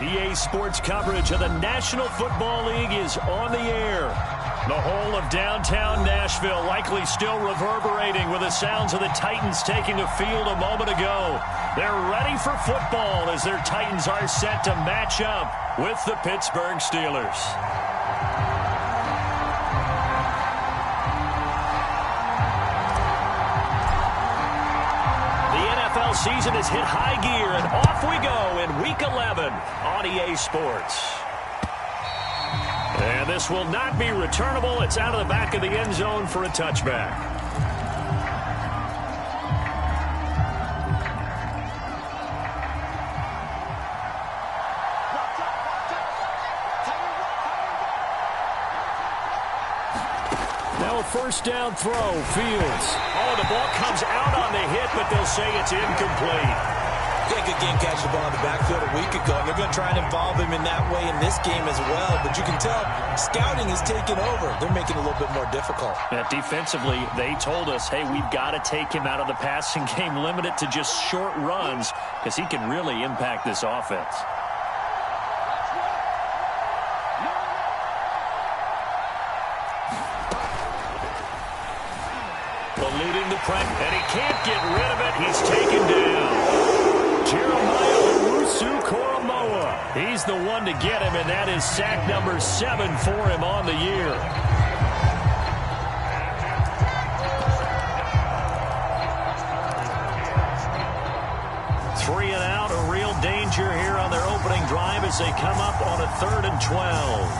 EA Sports coverage of the National Football League is on the air. The whole of downtown Nashville likely still reverberating with the sounds of the Titans taking the field a moment ago. They're ready for football as their Titans are set to match up with the Pittsburgh Steelers. Season has hit high gear, and off we go in Week 11 on EA Sports. And this will not be returnable. It's out of the back of the end zone for a touchback. First down throw, Fields. Oh, the ball comes out on the hit, but they'll say it's incomplete. Yeah, good game catch the ball in the backfield a week ago, and they're going to try and involve him in that way in this game as well. But you can tell scouting is taking over. They're making it a little bit more difficult. Yeah, defensively, they told us, hey, we've got to take him out of the passing game, limit it to just short runs, because he can really impact this offense. Eluding the press, and he can't get rid of it. He's taken down. Jeremiah Owusu-Koramoah. He's the one to get him, and that is sack number 7 for him on the year. Three and out, a real danger here on their opening drive as they come up on a 3rd and 12.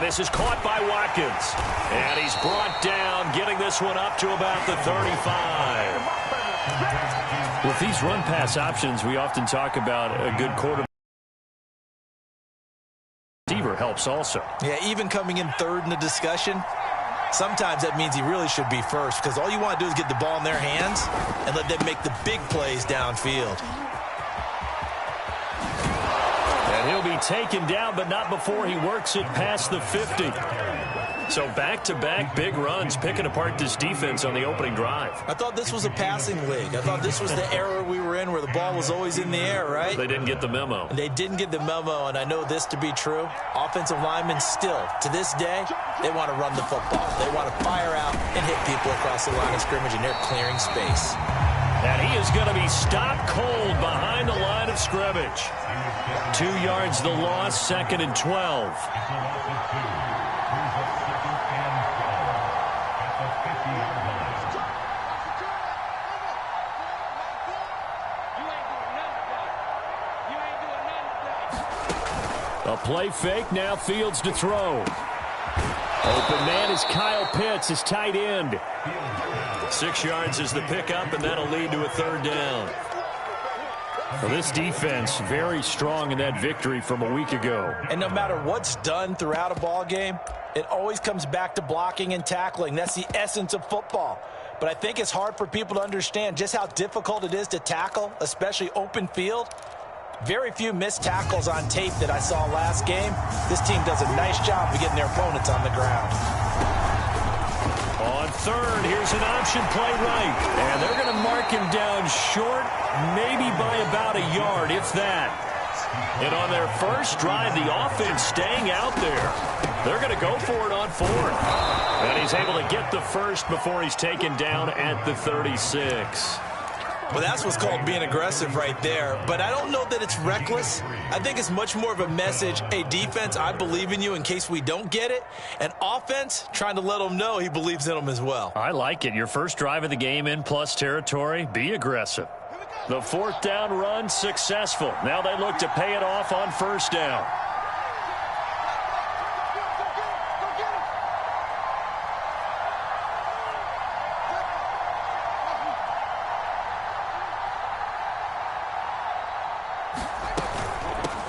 This is caught by Watkins. And he's brought down, getting this one up to about the 35. With these run-pass options, we often talk about a good quarterback. Receiver helps also. Yeah, even coming in 3rd in the discussion, sometimes that means he really should be first, because all you want to do is get the ball in their hands and let them make the big plays downfield. And he'll be taken down, but not before he works it past the 50. So back-to-back big runs picking apart this defense on the opening drive. I thought this was a passing league. I thought this was the era we were in where the ball was always in the air, right? They didn't get the memo. They didn't get the memo, and I know this to be true. Offensive linemen still, to this day, they want to run the football. They want to fire out and hit people across the line of scrimmage, and they're clearing space. And he is going to be stopped cold behind the line of scrimmage. 2 yards the loss, 2nd and 12. A play fake, now Fields to throw. Open man is Kyle Pitts, his tight end. 6 yards is the pickup, and that'll lead to a 3rd down. Well, this defense very strong in that victory from a week ago. And no matter what's done throughout a ball game, it always comes back to blocking and tackling. That's the essence of football. But I think it's hard for people to understand just how difficult it is to tackle, especially open field. Very few missed tackles on tape that I saw last game. This team does a nice job of getting their opponents on the ground. On 3rd, here's an option play right. And they're going to mark him down short, maybe by about a yard, if that. And on their first drive, the offense staying out there. They're going to go for it on 4th. And he's able to get the first before he's taken down at the 36. Well, that's what's called being aggressive right there. But I don't know that it's reckless. I think it's much more of a message, hey, defense, I believe in you in case we don't get it. And offense, trying to let them know he believes in them as well. I like it. Your first drive of the game in plus territory, be aggressive. The 4th down run successful. Now they look to pay it off on 1st down.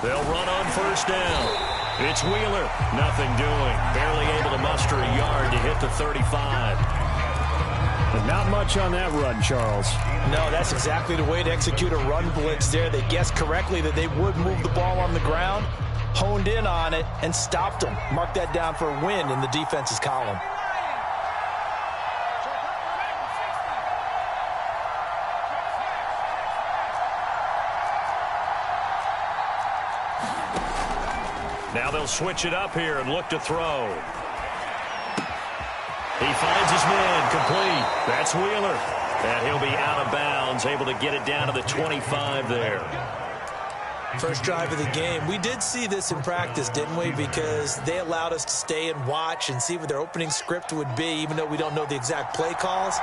They'll run on 1st down. It's Wheeler. Nothing doing. Barely able to muster a yard to hit the 35. But not much on that run, Charles. No, that's exactly the way to execute a run blitz there. They guessed correctly that they would move the ball on the ground. honed in on it, and stopped them. Mark that down for a win in the defense's column. Now they'll switch it up here and look to throw. He finds his man, complete. That's Wheeler. And he'll be out of bounds, able to get it down to the 25 there. First drive of the game. We did see this in practice, didn't we? Because they allowed us to stay and watch and see what their opening script would be, even though we don't know the exact play calls.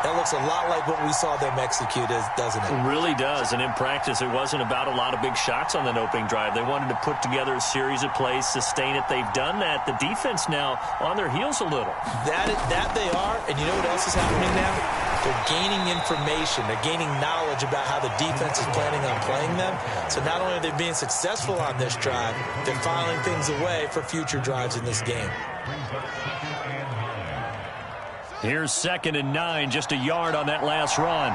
That looks a lot like what we saw them execute, doesn't it? It really does. And in practice, it wasn't about a lot of big shots on that opening drive. They wanted to put together a series of plays, sustain it. They've done that. The defense now on their heels a little. That they are. And you know what else is happening now? They're gaining information. They're gaining knowledge about how the defense is planning on playing them. So not only are they being successful on this drive, they're filing things away for future drives in this game. Here's 2nd and 9, just a yard on that last run.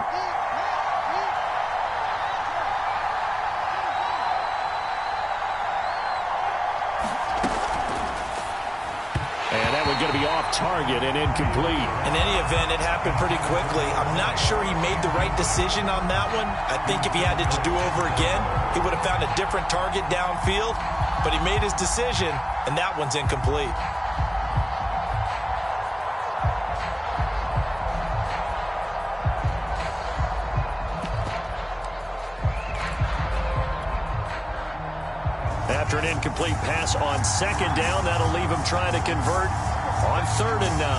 And that one's going to be off target and incomplete. In any event, it happened pretty quickly. I'm not sure he made the right decision on that one. I think if he had it to do over again, he would have found a different target downfield. But he made his decision, and that one's incomplete. After an incomplete pass on 2nd down, that'll leave him trying to convert on 3rd and 9.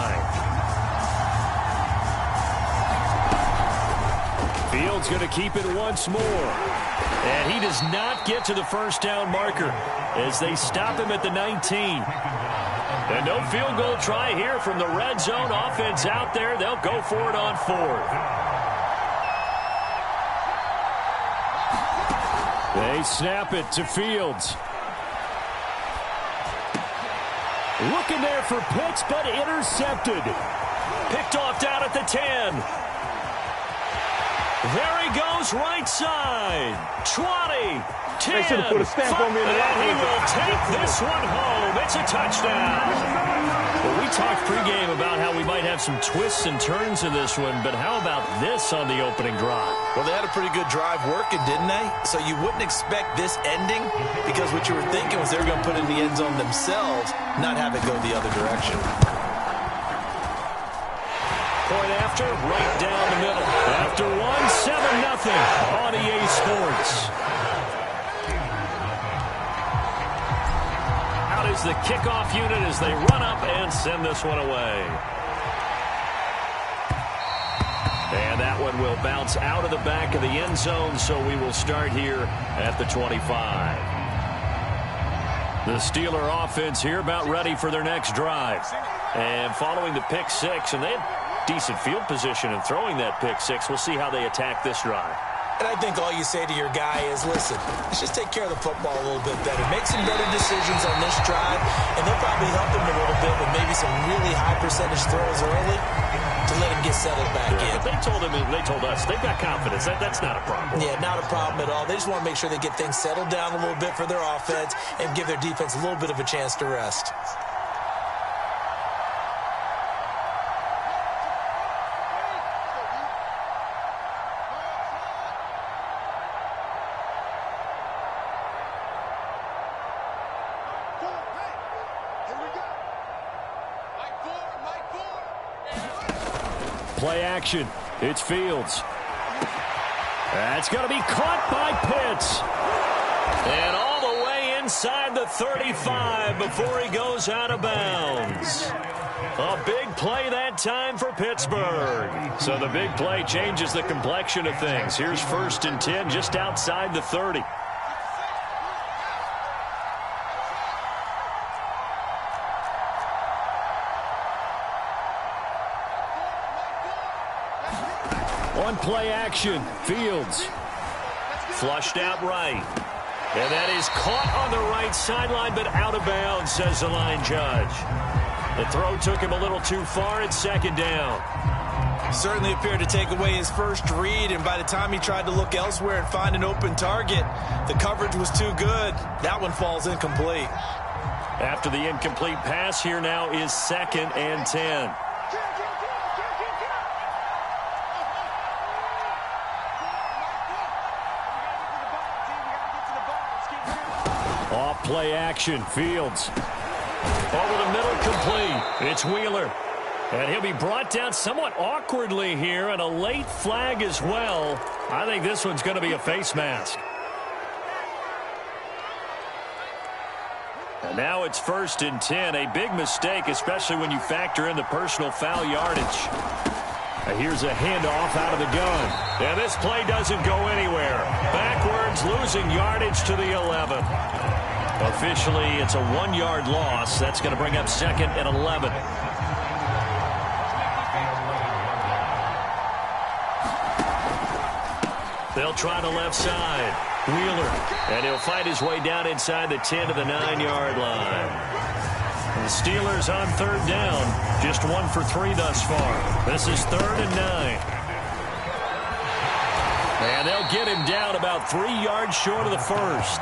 Fields going to keep it once more. And he does not get to the first down marker as they stop him at the 19. And no field goal try here from the red zone offense out there. They'll go for it on 4th. They snap it to Fields. Looking there for Pitts, but intercepted. Picked off down at the 10. There he goes, right side. 20, 10, 5, and he will take this one home. It's a touchdown. Well, we talked pregame about how we might have some twists and turns in this one, but how about this on the opening drive? Well, they had a pretty good drive working, didn't they? So you wouldn't expect this ending because what you were thinking was they were going to put it in the end zone themselves, not have it go the other direction. Point after, right down the middle. After one, 7-0 on EA Sports. Out is the kickoff unit as they run up and send this one away. And that one will bounce out of the back of the end zone, so we will start here at the 25. The Steeler offense here about ready for their next drive. And following the pick six, and they had decent field position in throwing that pick six. We'll see how they attack this drive. And I think all you say to your guy is, listen, let's just take care of the football a little bit better. Make some better decisions on this drive, and they'll probably help him a little bit with maybe some really high percentage throws early to let him get settled back in. But they told us they've got confidence. That's not a problem. Yeah, not a problem at all. They just want to make sure they get things settled down a little bit for their offense and give their defense a little bit of a chance to rest. Play action. It's Fields. That's going to be caught by Pitts. And all the way inside the 35 before he goes out of bounds. A big play that time for Pittsburgh. So the big play changes the complexion of things. Here's 1st and 10 just outside the 30. On play action, Fields. Flushed out right. And that is caught on the right sideline, but out of bounds, says the line judge. The throw took him a little too far at 2nd down. Certainly appeared to take away his first read, and by the time he tried to look elsewhere and find an open target, the coverage was too good. That one falls incomplete. After the incomplete pass, here now is 2nd and 10. Off play action, Fields. Over the middle, complete. It's Wheeler. And he'll be brought down somewhat awkwardly here, and a late flag as well. I think this one's going to be a face mask. And now it's 1st and 10. A big mistake, especially when you factor in the personal foul yardage. Here's a handoff out of the gun. And this play doesn't go anywhere. Backwards, losing yardage to the 11. Officially, it's a 1-yard loss. That's going to bring up 2nd and 11. They'll try the left side. Wheeler. And he'll fight his way down inside the 10 to the 9-yard line. The Steelers on 3rd down. Just 1 for 3 thus far. This is 3rd and 9. And they'll get him down about 3 yards short of the first.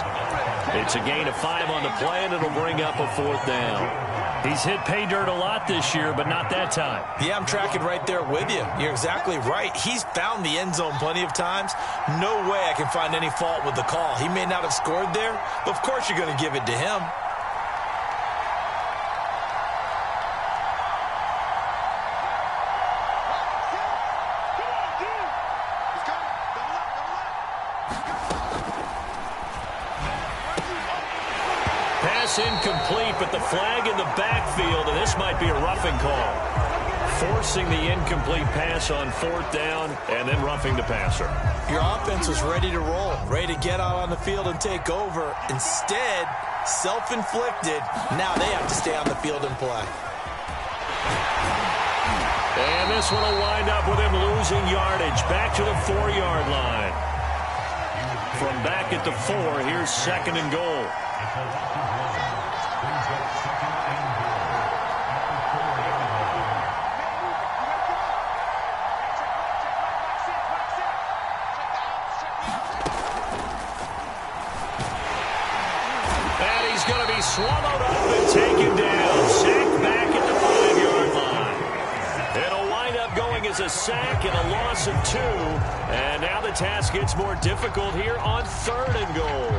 It's a gain of 5 on the play, and it'll bring up a 4th down. He's hit pay dirt a lot this year, but not that time. Yeah, I'm tracking right there with you. You're exactly right. He's found the end zone plenty of times. No way I can find any fault with the call. He may not have scored there, but of course you're going to give it to him. Incomplete, but the flag in the backfield, and this might be a roughing call. Forcing the incomplete pass on 4th down, and then roughing the passer. Your offense was ready to roll, ready to get out on the field and take over. Instead, self-inflicted. Now they have to stay on the field and play. And this one will wind up with him losing yardage. Back to the 4-yard line. From back at the 4, here's 2nd and goal. Swallowed up and taken down. Sacked back at the 5-yard line. It'll wind up going as a sack and a loss of 2. And now the task gets more difficult here on 3rd and goal.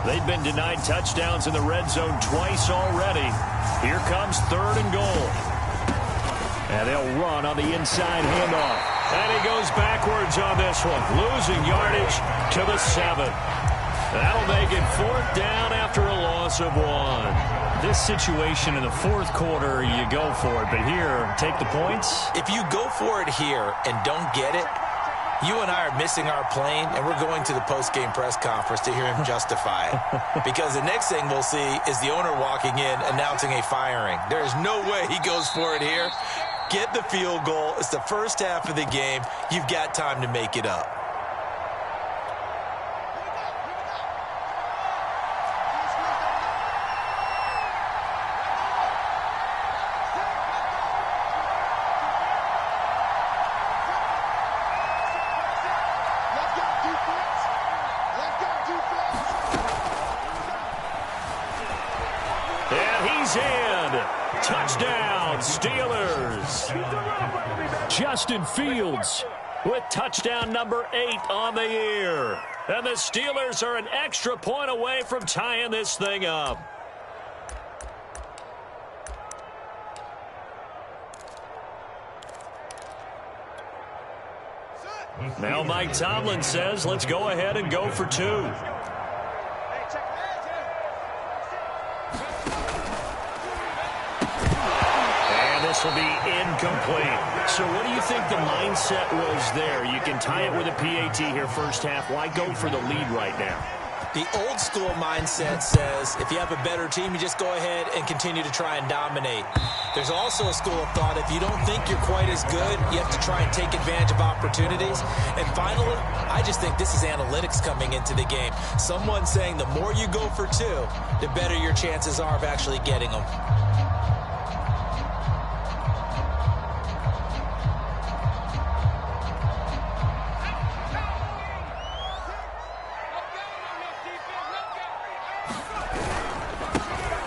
They've been denied touchdowns in the red zone twice already. Here comes 3rd and goal. And they'll run on the inside handoff. And he goes backwards on this one, losing yardage to the 7. That'll make it 4th down after a loss of 1. This situation in the 4th quarter, you go for it. But here, take the points. If you go for it here and don't get it, you and I are missing our plane, and we're going to the post-game press conference to hear him justify it. Because the next thing we'll see is the owner walking in announcing a firing. There is no way he goes for it here. Get the field goal. It's the first half of the game. You've got time to make it up. And he's in. Touchdown, Steelers. Justin Fields with touchdown number 8 on the year. And the Steelers are an extra point away from tying this thing up. Now Mike Tomlin says, let's go ahead and go for 2. This will be incomplete. So what do you think the mindset was there? You can tie it with a PAT here first half. Why go for the lead right now? The old school mindset says if you have a better team, you just go ahead and continue to try and dominate. There's also a school of thought, if you don't think you're quite as good, you have to try and take advantage of opportunities. And finally, I just think this is analytics coming into the game. Someone saying the more you go for two, the better your chances are of actually getting them.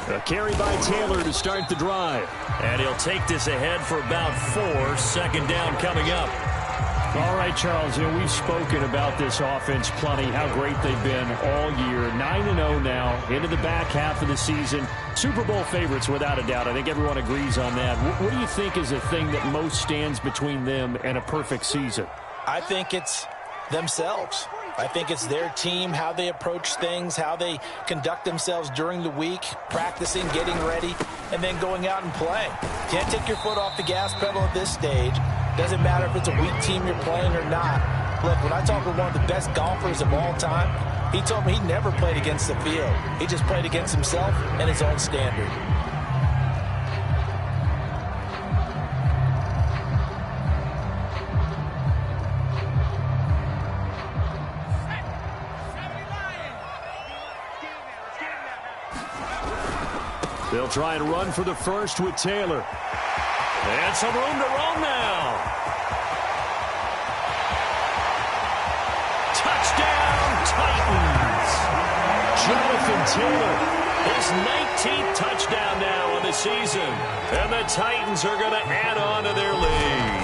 A carry by Taylor to start the drive. And he'll take this ahead for about 4. Second down coming up. All right, Charles, we've spoken about this offense plenty, how great they've been all year. 9-0 now, into the back half of the season. Super Bowl favorites, without a doubt. I think everyone agrees on that. What do you think is the thing that most stands between them and a perfect season? I think it's themselves. I think it's their team, how they approach things, how they conduct themselves during the week, practicing, getting ready, and then going out and playing. Can't take your foot off the gas pedal at this stage. Doesn't matter if it's a weak team you're playing or not. Look, when I talk with one of the best golfers of all time, he told me he never played against the field. He just played against himself and his own standard. They'll try and run for the first with Taylor. And some room to roam now. Touchdown, Titans. Jonathan Taylor, his 19th touchdown now on the season. And the Titans are going to add on to their lead.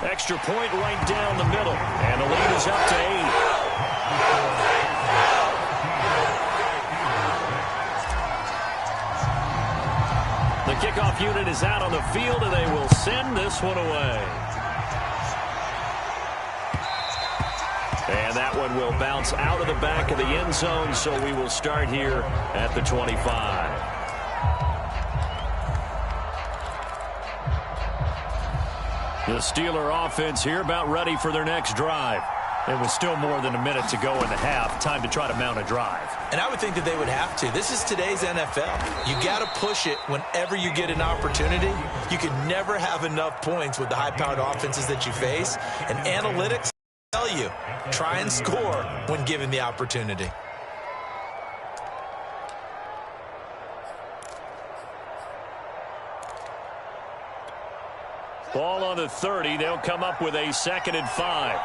Extra point right down the middle. And the lead is up to 8. The kickoff unit is out on the field, and they will send this one away. And that one will bounce out of the back of the end zone, so we will start here at the 25. The Steeler offense here about ready for their next drive. It was still more than a minute to go in the half. Time to try to mount a drive. And I would think that they would have to. This is today's NFL. You got to push it whenever you get an opportunity. You can never have enough points with the high-powered offenses that you face. And analytics tell you, try and score when given the opportunity. Ball on the 30. They'll come up with a 2nd and 5.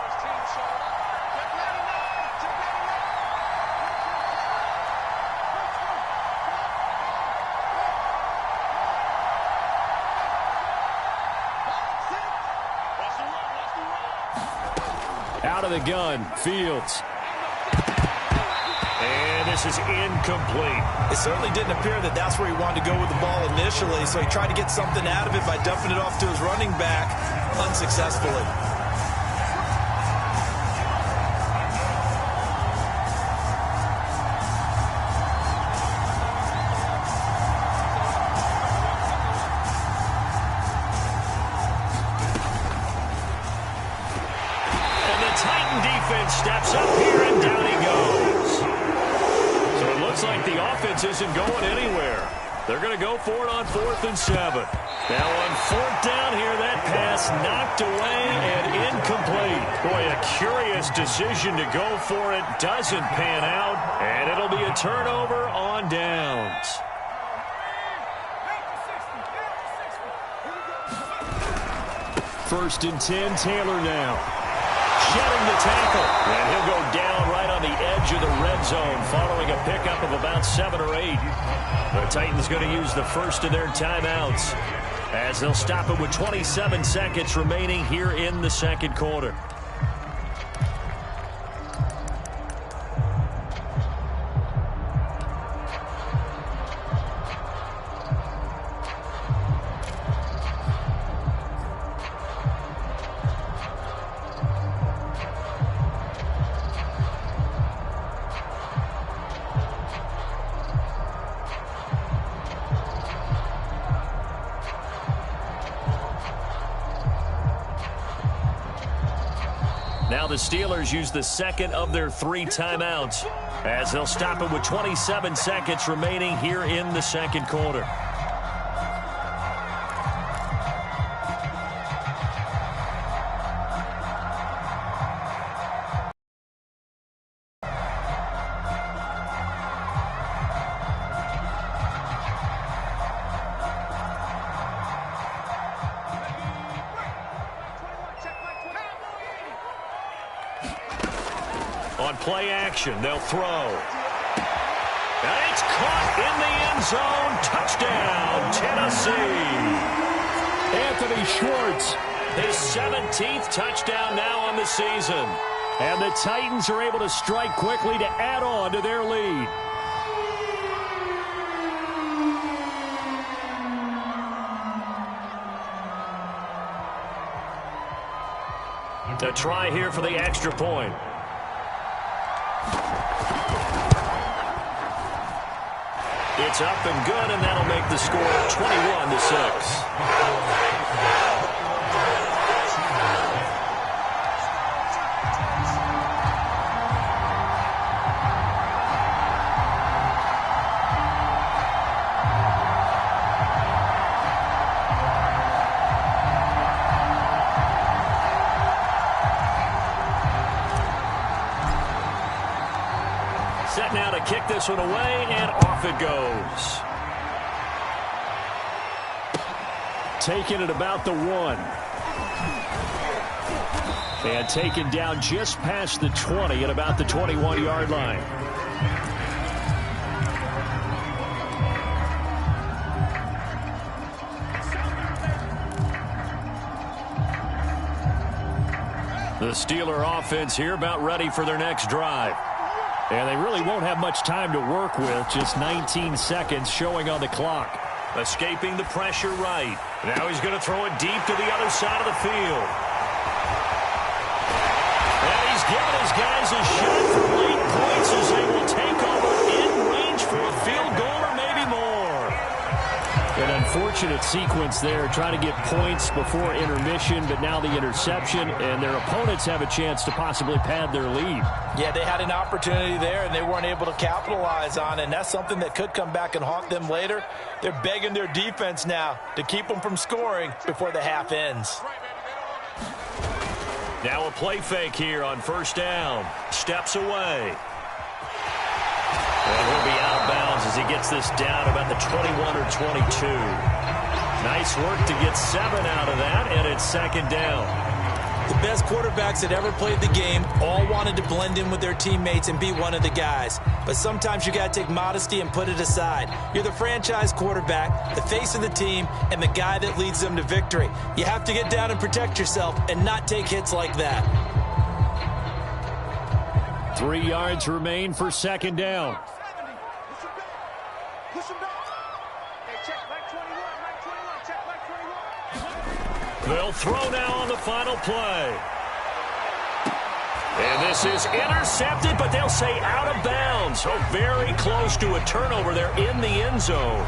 Out of the gun, Fields. And this is incomplete. It certainly didn't appear that that's where he wanted to go with the ball initially, so he tried to get something out of it by dumping it off to his running back unsuccessfully. Steps up here, and down he goes. So it looks like the offense isn't going anywhere. They're going to go for it on 4th and 7. Now on 4th down here, that pass knocked away and incomplete. Boy, a curious decision to go for it. Doesn't pan out, and it'll be a turnover on downs. First and 10, Taylor now. Shedding the tackle, and he'll go down right on the edge of the red zone following a pickup of about 7 or 8. The Titans going to use the first of their timeouts as they'll stop it with 27 seconds remaining here in the second quarter. Now the Steelers use the second of their 3 timeouts as they'll stop it with 27 seconds remaining here in the second quarter. On play action, they'll throw. And it's caught in the end zone. Touchdown, Tennessee. Anthony Schwartz. His 17th touchdown now on the season. And the Titans are able to strike quickly to add on to their lead. To try here for the extra point. It's up and good, and that'll make the score 21-6. Set now to kick this one away, and off it goes. Taking it about the 1. And taken down just past the 20 at about the 21-yard line. The Steeler offense here about ready for their next drive. And they really won't have much time to work with. Just 19 seconds showing on the clock. Escaping the pressure right. Now he's going to throw it deep to the other side of the field. And he's given his guys a shot for late points as they will take over in range for a field goal or maybe more. An unfortunate sequence there, trying to get points before intermission, but now the interception, and their opponents have a chance to possibly pad their lead. Yeah, they had an opportunity there, and they weren't able to capitalize on it, and that's something that could come back and haunt them later. They're begging their defense now to keep them from scoring before the half ends. Now a play fake here on first down. Steps away. And he'll be out of bounds as he gets this down about the 21 or 22. Nice work to get 7 out of that, and it's second down. The best quarterbacks that ever played the game all wanted to blend in with their teammates and be one of the guys. But sometimes you got to take modesty and put it aside. You're the franchise quarterback, the face of the team, and the guy that leads them to victory. You have to get down and protect yourself and not take hits like that. 3 yards remain for second down. They'll throw now on the final play. And this is intercepted, but they'll say out of bounds. So very close to a turnover there in the end zone.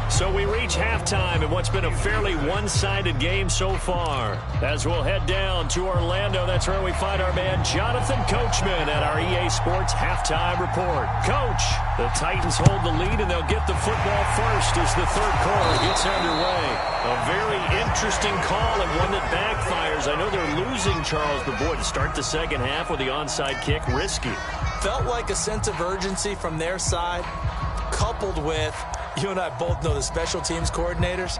So we reach halftime in what's been a fairly one-sided game so far. As we'll head down to Orlando, that's where we find our man Jonathan Coachman at our EA Sports Halftime Report. Coach, the Titans hold the lead, and they'll get the football first as the third quarter gets underway. A very interesting call and one that backfires. I know they're losing, Charles, but boy, to start the second half with the onside kick, risky. Felt like a sense of urgency from their side, coupled with, you and I both know the special teams coordinators,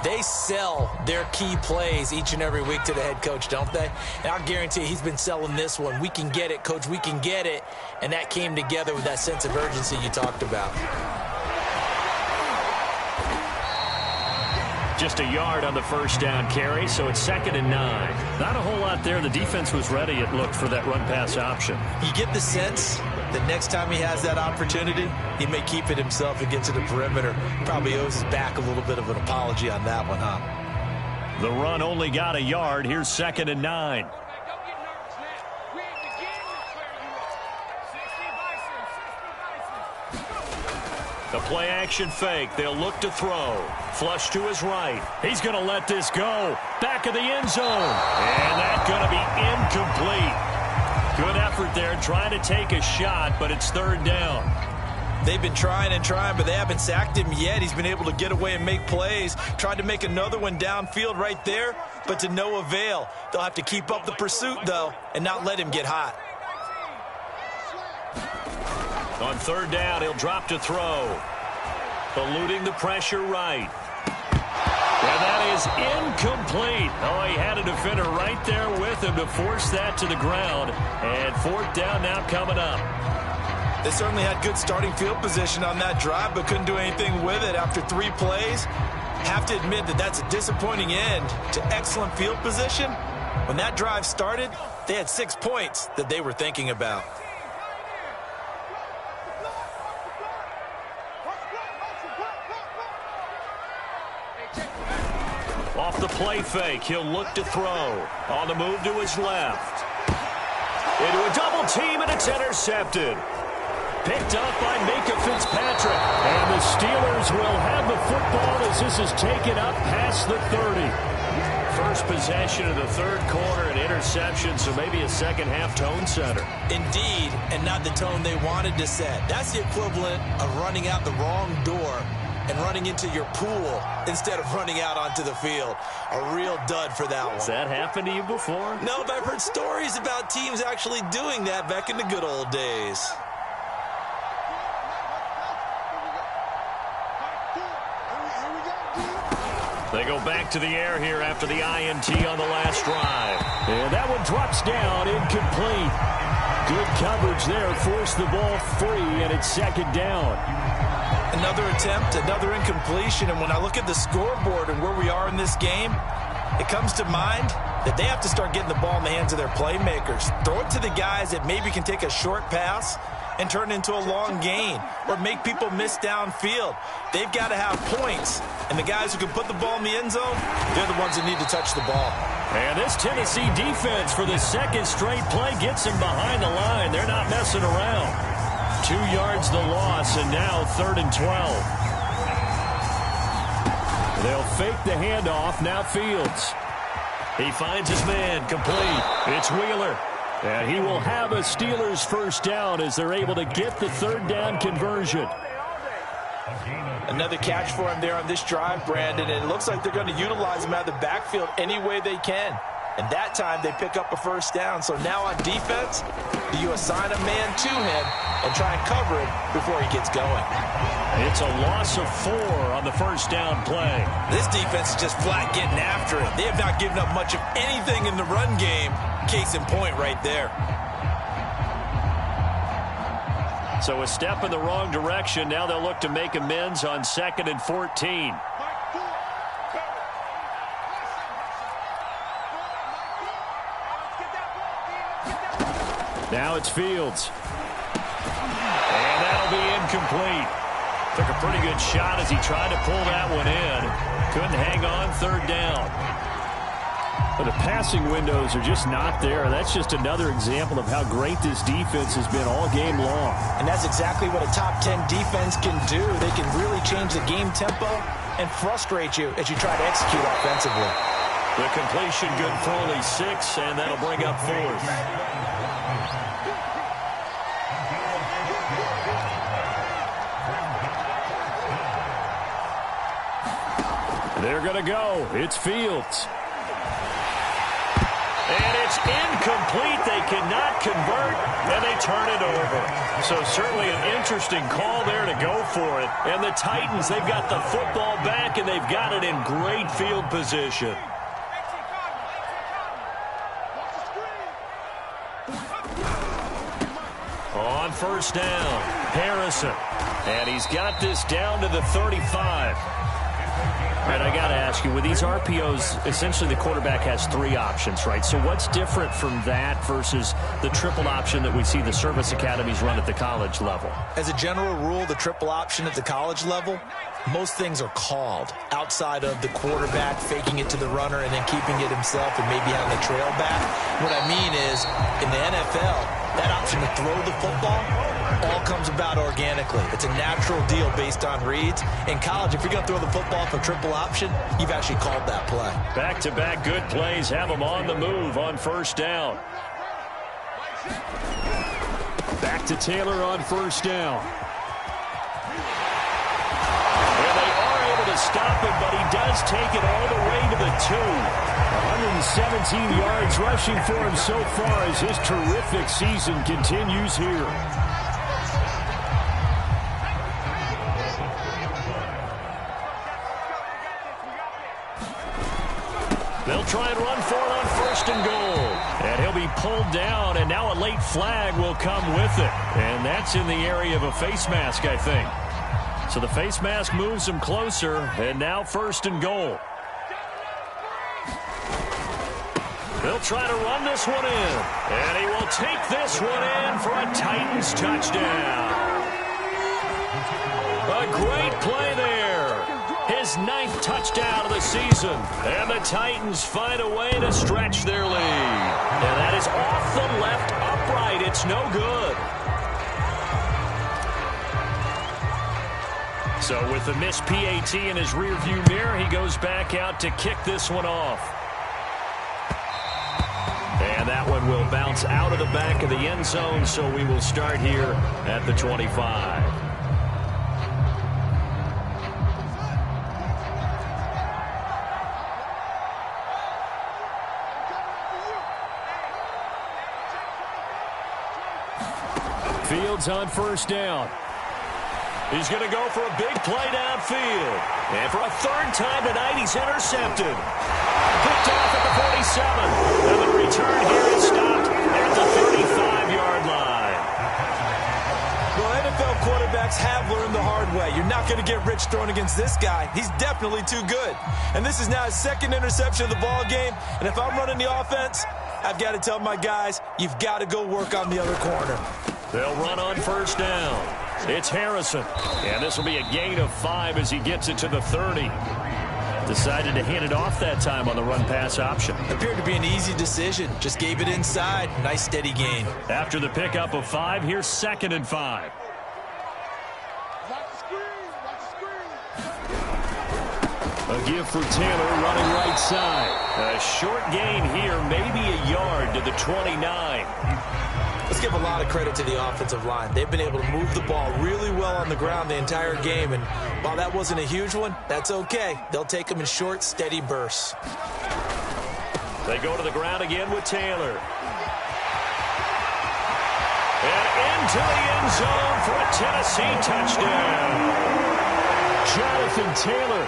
they sell their key plays each and every week to the head coach, don't they? And I'll guarantee he's been selling this one. We can get it, coach, we can get it. And that came together with that sense of urgency you talked about. Just a yard on the first down carry, so it's 2nd and 9. Not a whole lot there. The defense was ready, it looked, for that run-pass option. You get the sense that next time he has that opportunity, he may keep it himself and get to the perimeter. Probably owes his back a little bit of an apology on that one, huh? The run only got a yard. Here's 2nd and 9. The play action fake. They'll look to throw. Flush to his right. He's going to let this go. Back of the end zone. And that's going to be incomplete. Good effort there, trying to take a shot, but it's third down. They've been trying and trying, but they haven't sacked him yet. He's been able to get away and make plays. Tried to make another one downfield right there, but to no avail. They'll have to keep up the pursuit, though, and not let him get hot. On third down, he'll drop to throw. Eluding the pressure right. And that is incomplete. Oh, he had a defender right there with him to force that to the ground. And fourth down now coming up. They certainly had good starting field position on that drive, but couldn't do anything with it after 3 plays. Have to admit that that's a disappointing end to excellent field position. When that drive started, they had 6 points that they were thinking about. Off the play fake, he'll look to throw. On the move to his left. Into a double team, and it's intercepted. Picked up by Minkah Fitzpatrick. And the Steelers will have the football as this is taken up past the 30. First possession of the third quarter, an interception, so maybe a second-half tone setter. Indeed, and not the tone they wanted to set. That's the equivalent of running out the wrong door and running into your pool instead of running out onto the field. A real dud for that one. Has that happened to you before? No, but I've heard stories about teams actually doing that back in the good old days. They go back to the air here after the INT on the last drive. And that one drops down, incomplete. Good coverage there, forced the ball free, and it's second down. Another attempt, another incompletion, and when I look at the scoreboard and where we are in this game, it comes to mind that they have to start getting the ball in the hands of their playmakers. Throw it to the guys that maybe can take a short pass and turn it into a long gain or make people miss downfield. They've got to have points, and the guys who can put the ball in the end zone, they're the ones that need to touch the ball. And this Tennessee defense for the second straight play gets them behind the line. They're not messing around. 2 yards the loss, and now 3rd and 12. They'll fake the handoff. Now Fields. He finds his man, complete. It's Wheeler. And he will have a Steelers first down as they're able to get the third down conversion. Another catch for him there on this drive, Brandon, and it looks like they're going to utilize him out of the backfield any way they can. And that time they pick up a first down. So now on defense, do you assign a man to him and try and cover it before he gets going? It's a loss of 4 on the first down play. This defense is just flat getting after it. They have not given up much of anything in the run game. Case in point right there. So a step in the wrong direction. Now they'll look to make amends on 2nd and 14. Now it's Fields. And that'll be incomplete. Took a pretty good shot as he tried to pull that one in. Couldn't hang on, 3rd down. But the passing windows are just not there. That's just another example of how great this defense has been all game long. And that's exactly what a top 10 defense can do. They can really change the game tempo and frustrate you as you try to execute offensively. The completion good for only 6, and that'll bring up 4th. They're going to go. It's Fields. And it's incomplete. They cannot convert, and they turn it over. So certainly an interesting call there to go for it. And the Titans, they've got the football back, and they've got it in great field position. On first down, Harrison. And he's got this down to the 35. And I got to ask you, with these RPOs, essentially the quarterback has 3 options, right? So what's different from that versus the triple option that we see the service academies run at the college level? As a general rule, the triple option at the college level, most things are called outside of the quarterback faking it to the runner and then keeping it himself and maybe having a trail back. What I mean is, in the NFL, that option to throw the football all comes about organically. It's a natural deal based on reads. In college, if you're going to throw the football for triple option, you've actually called that play. Back-to-back good plays have them on the move on first down. Back to Taylor on first down. And they are able to stop him, but he does take it all the way to the 2. 117 yards rushing for him so far as his terrific season continues here. try and run for it on 1st and goal. And he'll be pulled down, and now a late flag will come with it. And that's in the area of a face mask, I think. So the face mask moves him closer, and now 1st and goal. They'll try to run this one in, and he will take this one in for a Titans touchdown. A great play there. His 9th touchdown of the season, and the Titans find a way to stretch their lead. And that is off the left upright. It's no good. So with the missed PAT in his rearview mirror, he goes back out to kick this one off. And that one will bounce out of the back of the end zone, so we will start here at the 25. Fields on 1st down. He's going to go for a big play downfield. And for a 3rd time tonight, he's intercepted. Picked off at the 47. And the return here is stopped at the 35-yard line. Well, NFL quarterbacks have learned the hard way. You're not going to get rich throwing against this guy. He's definitely too good. And this is now his 2nd interception of the ball game. And if I'm running the offense, I've got to tell my guys, you've got to go work on the other corner. They'll run on 1st down. It's Harrison. And this will be a gain of 5 as he gets it to the 30. Decided to hand it off that time on the run-pass option. Appeared to be an easy decision. Just gave it inside. Nice, steady gain. After the pickup of 5, here's 2nd and 5. A give for Taylor running right side. A short gain here, maybe a yard to the 29. Let's give a lot of credit to the offensive line. They've been able to move the ball really well on the ground the entire game, and while that wasn't a huge one, that's okay. They'll take them in short, steady bursts. They go to the ground again with Taylor. And into the end zone for a Tennessee touchdown. Jonathan Taylor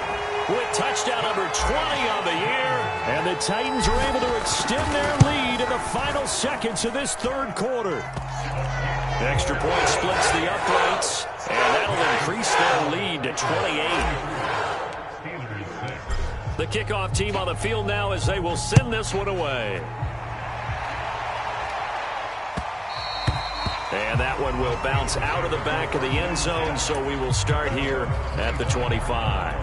with touchdown number 20 on the year. And the Titans are able to extend their lead in the final seconds of this 3rd quarter. The extra point splits the uprights, and that'll increase their lead to 28. The kickoff team on the field now as they will send this one away. And that one will bounce out of the back of the end zone, so we will start here at the 25.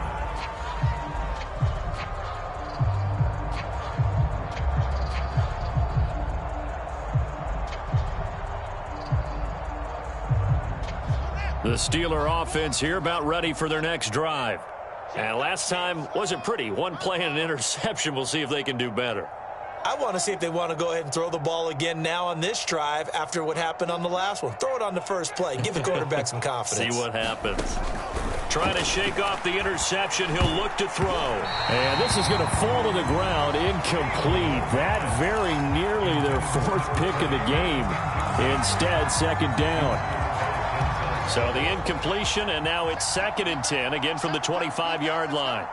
The Steeler offense here about ready for their next drive. And last time wasn't pretty. One play and an interception. We'll see if they can do better. I want to see if they want to go ahead and throw the ball again now on this drive after what happened on the last one. Throw it on the first play. Give the quarterback some confidence. See what happens. Trying to shake off the interception. He'll look to throw. And this is going to fall to the ground incomplete. That very nearly their 4th pick of the game. Instead, 2nd down. So the incompletion, and now it's 2nd and 10, again from the 25-yard line.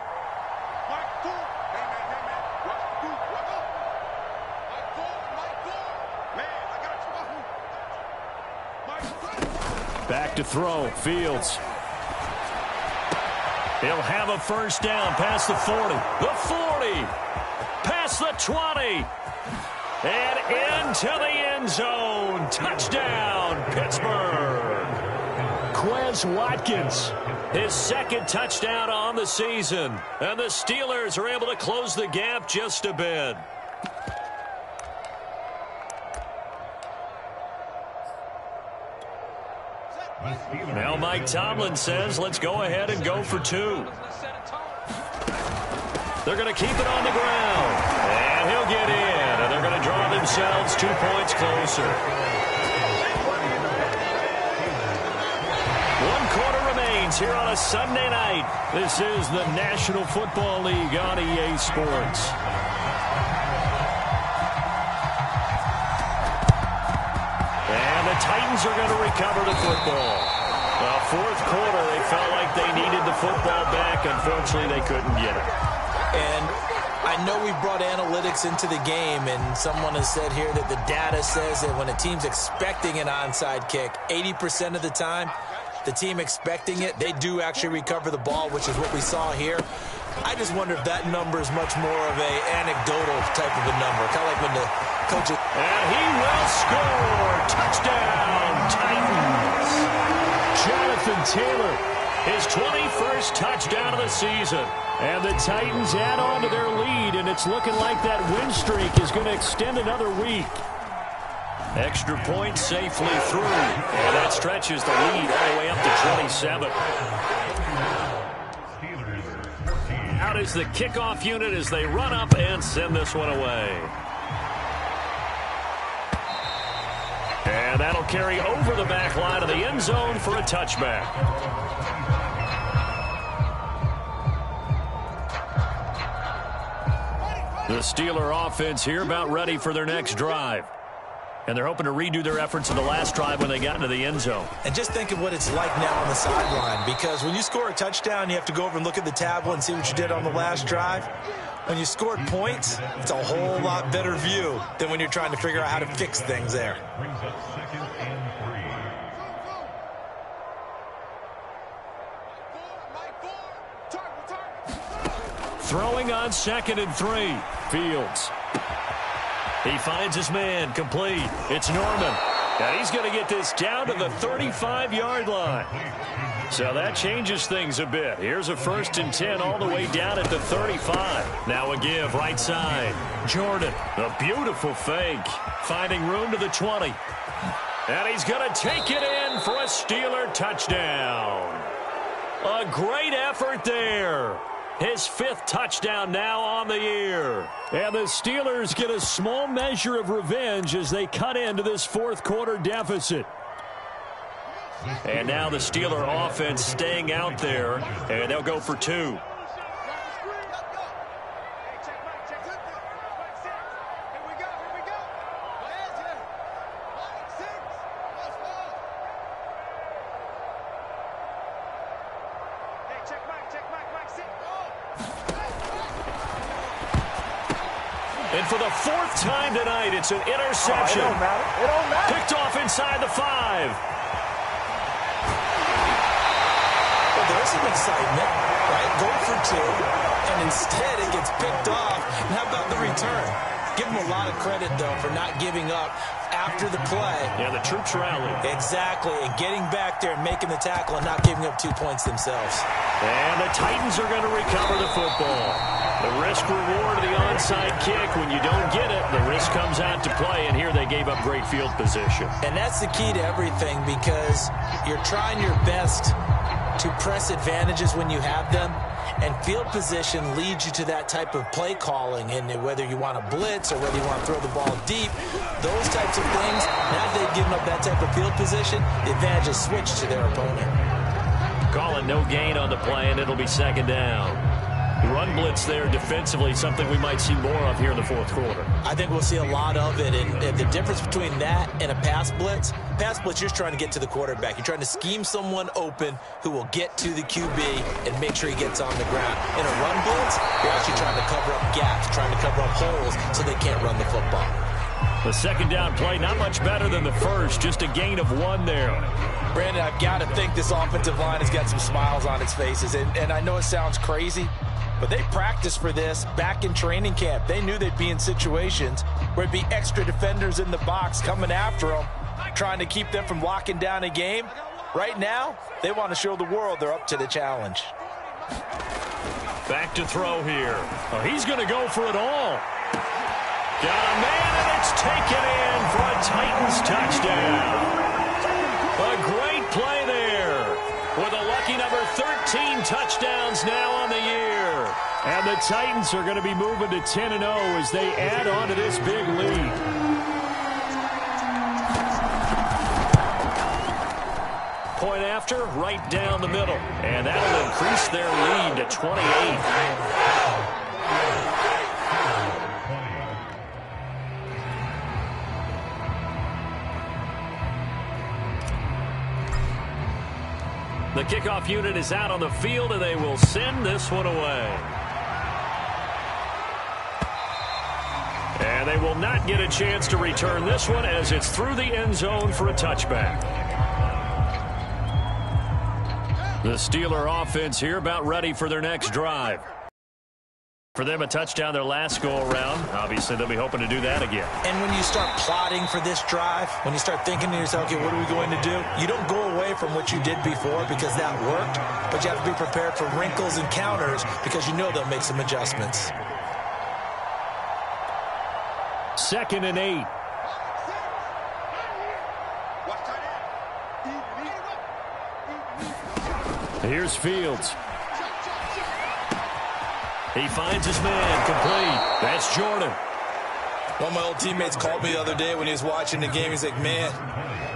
Back to throw, Fields. He'll have a 1st down past the 40. The 40. Past the 20. And into the end zone. Touchdown, Pittsburgh. Quez Watkins. His 2nd touchdown on the season. And the Steelers are able to close the gap just a bit. Now Mike Tomlin says, let's go ahead and go for 2. They're going to keep it on the ground. And he'll get in. And they're going to draw themselves 2 points closer. 1 quarter remains here on a Sunday night. This is the National Football League on EA Sports. And the Titans are going to recover the football. The 4th quarter, they felt like they needed the football back. Unfortunately, they couldn't get it. And I know we brought analytics into the game, and someone has said here that the data says that when a team's expecting an onside kick, 80% of the time, the team expecting it, they do actually recover the ball, which is what we saw here. I just wonder if that number is much more of a anecdotal type of a number, kind of like when the coach... And he will score! Touchdown, Titans! Jonathan Taylor, his 21st touchdown of the season. And the Titans add on to their lead, and it's looking like that win streak is going to extend another week. Extra point safely through. And that stretches the lead all the way up to 27. Out is the kickoff unit as they run up and send this one away. And that'll carry over the back line of the end zone for a touchback. The Steeler offense here about ready for their next drive. And they're hoping to redo their efforts in the last drive when they got into the end zone. And just think of what it's like now on the sideline, because when you score a touchdown, you have to go over and look at the tablet and see what you did on the last drive. When you scored points, it's a whole lot better view than when you're trying to figure out how to fix things there. Throwing on 2nd and 3. Fields. He finds his man, complete. It's Norman. And he's going to get this down to the 35-yard line. So that changes things a bit. Here's a 1st and 10 all the way down at the 35. Now a give right side. Jordan, a beautiful fake. Finding room to the 20. And he's going to take it in for a Steeler touchdown. A great effort there. His 5th touchdown now on the year. And the Steelers get a small measure of revenge as they cut into this 4th quarter deficit. And now the Steeler offense staying out there, and they'll go for 2. And for the 4th time tonight, it's an interception. It don't matter. Picked off inside the 5. Well, there's some excitement, right? Go for 2, and instead it gets picked off. And how about the return? Give them a lot of credit, though, for not giving up after the play. Yeah, the troops rallied. Exactly, and getting back there and making the tackle and not giving up 2 points themselves. And the Titans are going to recover the football. The risk-reward of the onside kick, when you don't get it, the risk comes out to play, and here they gave up great field position. And that's the key to everything, because you're trying your best to press advantages when you have them, and field position leads you to that type of play calling, and whether you want to blitz or whether you want to throw the ball deep, those types of things, now that they've given up that type of field position, the advantage is switched to their opponent. Calling no gain on the play, and it'll be 2nd down. Run blitz there defensively, something we might see more of here in the 4th quarter. I think we'll see a lot of it, and the difference between that and a pass blitz, you're just trying to get to the quarterback. You're trying to scheme someone open who will get to the QB and make sure he gets on the ground. In a run blitz, you're actually trying to cover up gaps, trying to cover up holes so they can't run the football. The 2nd down play, not much better than the 1st, just a gain of 1 there. Brandon, I've got to think this offensive line has got some smiles on its faces, and I know it sounds crazy, but they practiced for this back in training camp. They knew they'd be in situations where it'd be extra defenders in the box coming after them, trying to keep them from locking down a game. Right now, they want to show the world they're up to the challenge. Back to throw here. Oh, he's going to go for it all. Got a man, and it's taken in for a Titans touchdown. A great play there with a lucky number 13 touchdowns now on the year. And the Titans are going to be moving to 10-0 as they add on to this big lead. Point after, right down the middle. And that'll increase their lead to 28. The kickoff unit is out on the field, and they will send this one away. And they will not get a chance to return this one as it's through the end zone for a touchback. The Steeler offense here about ready for their next drive. For them, a touchdown their last go-around. Obviously, they'll be hoping to do that again. And when you start plotting for this drive, when you start thinking to yourself, okay, what are we going to do? You don't go away from what you did before because that worked, but you have to be prepared for wrinkles and counters because you know they'll make some adjustments. 2nd and 8. Here's Fields. He finds his man, complete. That's Jordan. One of my old teammates called me the other day when he was watching the game. He's like, man,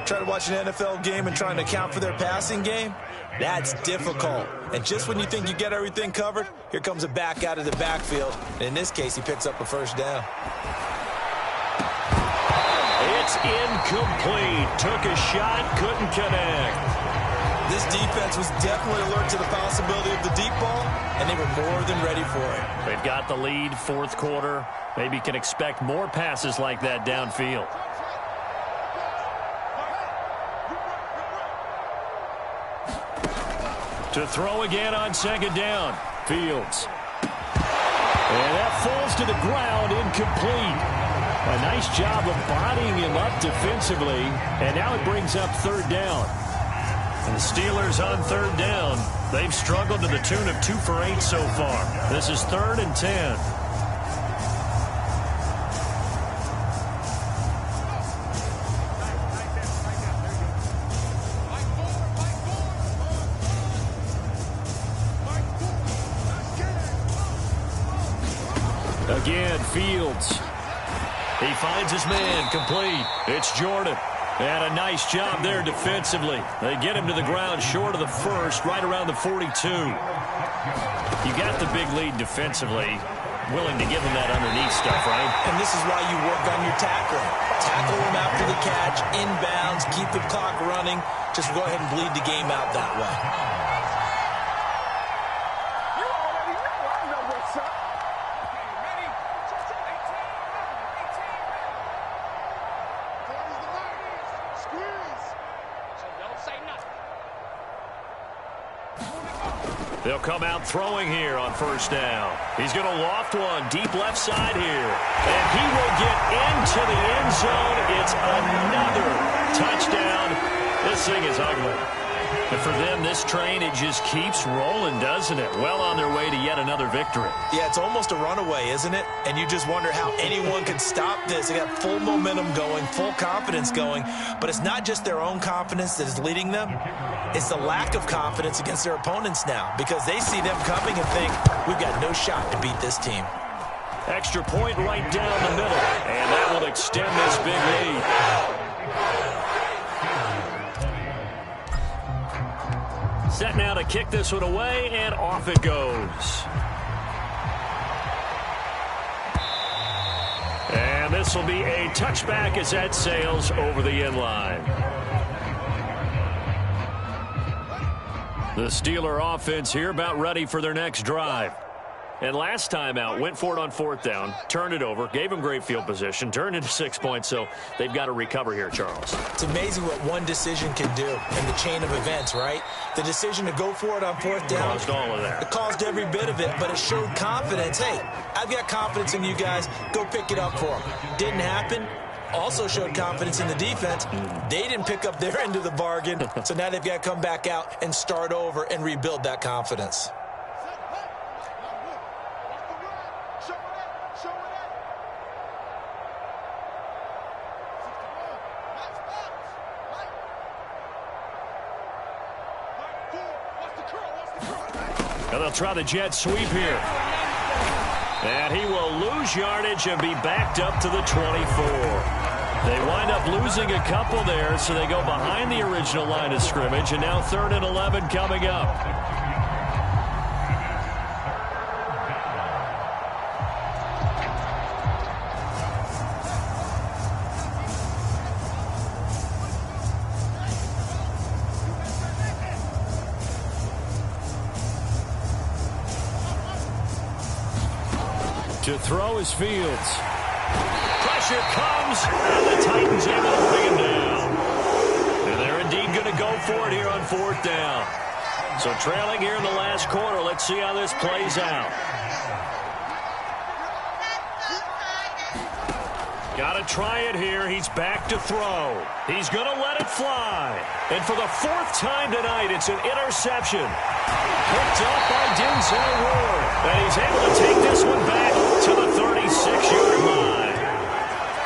trying to watch an NFL game and trying to account for their passing game? That's difficult. And just when you think you get everything covered, here comes a back out of the backfield. And in this case, he picks up a first down. It's incomplete. Took a shot, couldn't connect. This defense was definitely alert to the possibility of the deep ball, and they were more than ready for it. They've got the lead, fourth quarter. Maybe can expect more passes like that downfield. To throw again on 2nd down. Fields. And that falls to the ground, incomplete. A nice job of bodying him up defensively, and now it brings up 3rd down. And the Steelers on 3rd down. They've struggled to the tune of 2 for 8 so far. This is 3rd and 10. Again, Fields. He finds his man, complete. It's Jordan. And a nice job there defensively. They get him to the ground short of the first, right around the 42. You got the big lead defensively. Willing to give him that underneath stuff, right? And this is why you work on your tackling. Tackle him after the catch, inbounds, keep the clock running. Just go ahead and bleed the game out that way. They'll come out throwing here on 1st down. He's going to loft one deep left side here. And he will get into the end zone. It's another touchdown. This thing is ugly. But for them, this train, it just keeps rolling, doesn't it? Well on their way to yet another victory. Yeah, it's almost a runaway, isn't it? And you just wonder how anyone could stop this. They got full momentum going, full confidence going. But it's not just their own confidence that is leading them. It's the lack of confidence against their opponents now because they see them coming and think, we've got no shot to beat this team. Extra point right down the middle. And that will extend this big lead. Set now to kick this one away, and off it goes. And this will be a touchback as that sails over the end line. The Steeler offense here about ready for their next drive. And last time out, went for it on 4th down, turned it over, gave them great field position, turned into 6 points, so they've got to recover here, Charles. It's amazing what one decision can do in the chain of events, right? The decision to go for it on 4th down. Caused all of that. It caused every bit of it, but it showed confidence. Hey, I've got confidence in you guys. Go pick it up for them. Didn't happen. Also showed confidence in the defense. They didn't pick up their end of the bargain, so now they've got to come back out and start over and rebuild that confidence. And they'll try the jet sweep here. And he will lose yardage and be backed up to the 24. They wind up losing a couple there, so they go behind the original line of scrimmage, and now 3rd and 11 coming up. To throw is Fields. pressure comes, and the Titans able to bring him down. And they're indeed going to go for it here on 4th down. So trailing here in the last quarter. Let's see how this plays out. Got to try it here. He's back to throw. He's going to let it fly. And for the 4th time tonight, it's an interception. Picked up by Denzel Ward. And he's able to take this one back to the 36-yard line.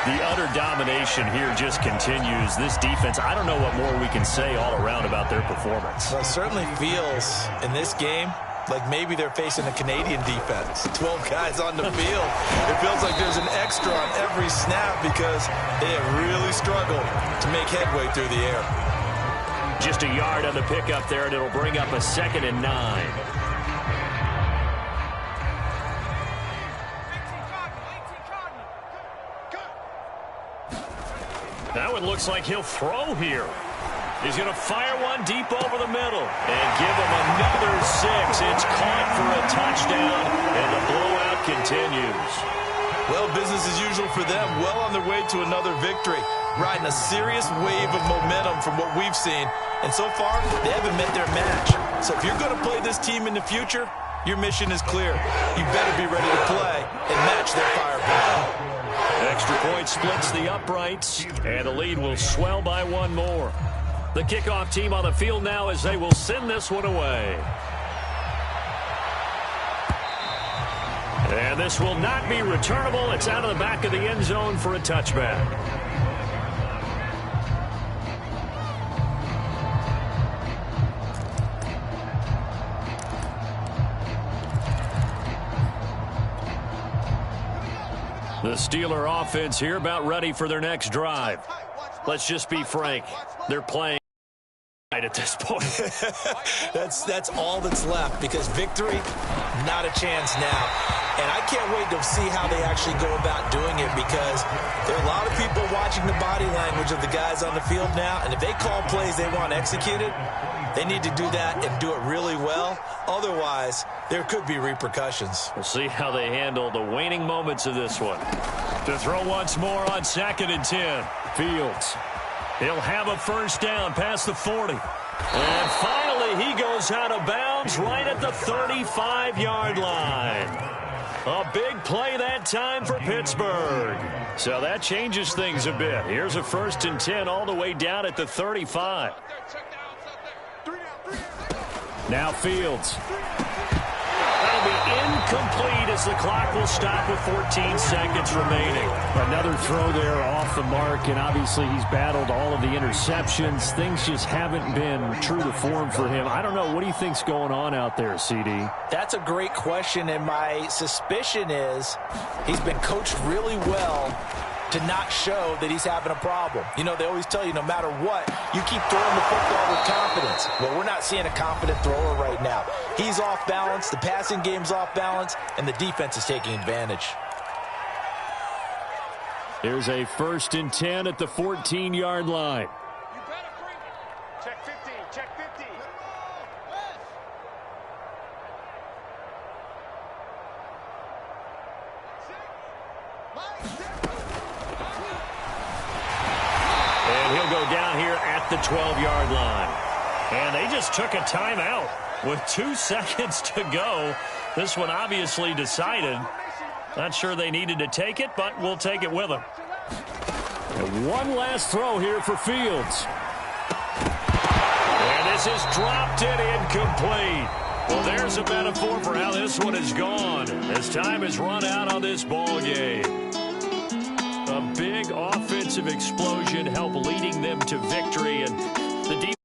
The utter domination here just continues. This defense, I don't know what more we can say all around about their performance. Well, it certainly feels in this game like maybe they're facing a Canadian defense. 12 guys on the field. It feels like there's an extra on every snap because they have really struggled to make headway through the air. Just a yard on the pickup there, and it'll bring up a 2nd and 9. That one looks like he'll throw here. He's going to fire one deep over the middle and give him another 6. It's caught for a touchdown, and the blowout continues. Well, business as usual for them. Well on their way to another victory. Riding a serious wave of momentum from what we've seen. And so far, they haven't met their match. So if you're going to play this team in the future, your mission is clear. You better be ready to play and match their firepower. Extra point splits the uprights, and the lead will swell by one more. The kickoff team on the field now as they will send this one away. And this will not be returnable. It's out of the back of the end zone for a touchback. The Steeler offense here about ready for their next drive. Let's just be frank. They're playing at this point. That's all that's left because victory, not a chance now. And I can't wait to see how they actually go about doing it because there are a lot of people watching the body language of the guys on the field now. And if they call plays they want executed, they need to do that and do it really well. Otherwise, there could be repercussions. We'll see how they handle the waning moments of this one. To throw once more on 2nd and 10. Fields. He'll have a 1st down past the 40. And finally, he goes out of bounds right at the 35-yard line. A big play that time for Pittsburgh. So that changes things a bit. Here's a 1st and 10 all the way down at the 35. Now Fields. That'll be incomplete as the clock will stop with 14 seconds remaining. Another throw there off the mark, and obviously he's battled all of the interceptions. Things just haven't been true to form for him. I don't know. What do you think's going on out there, CD? That's a great question, and my suspicion is he's been coached really well to not show that he's having a problem. You know, they always tell you no matter what, you keep throwing the football with confidence. Well, we're not seeing a confident thrower right now. He's off balance, the passing game's off balance, and the defense is taking advantage. There's a 1st and 10 at the 14-yard line. Check 15, check 15. And he'll go down here at the 12-yard line. And they just took a timeout with 2 seconds to go. This one obviously decided. Not sure they needed to take it, but we'll take it with them. And one last throw here for Fields. And this is dropped it incomplete. Well, there's a metaphor for how this one is gone as time has run out on this ball game. A big offensive explosion helped leading them to victory, and the defense